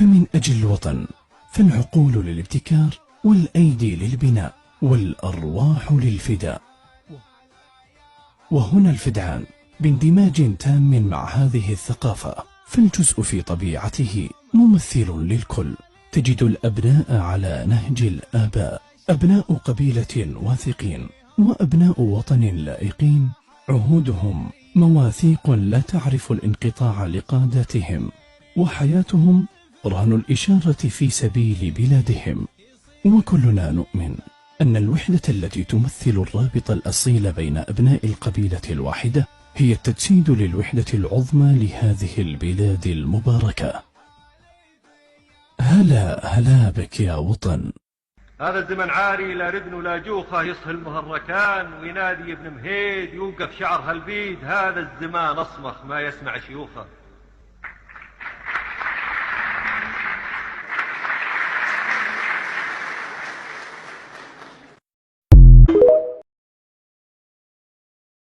فمن أجل الوطن فالعقول للابتكار والأيدي للبناء والأرواح للفداء. وهنا الفدعان باندماج تام مع هذه الثقافة، فالجزء في طبيعته ممثل للكل. تجد الأبناء على نهج الآباء، أبناء قبيلة واثقين وأبناء وطن لائقين، عهودهم مواثيق لا تعرف الانقطاع لقادتهم، وحياتهم رهن الإشارة في سبيل بلادهم. وكلنا نؤمن أن الوحدة التي تمثل الرابط الأصيل بين أبناء القبيلة الواحدة هي التجسيد للوحدة العظمى لهذه البلاد المباركة. هلا هلا بك يا وطن. هذا الزمن عاري، لا رذن ولا جوخة، يصهل المهركان وينادي ابن مهيد، يوقف شعر هالبيد. هذا الزمان أصمخ ما يسمع شيوخه.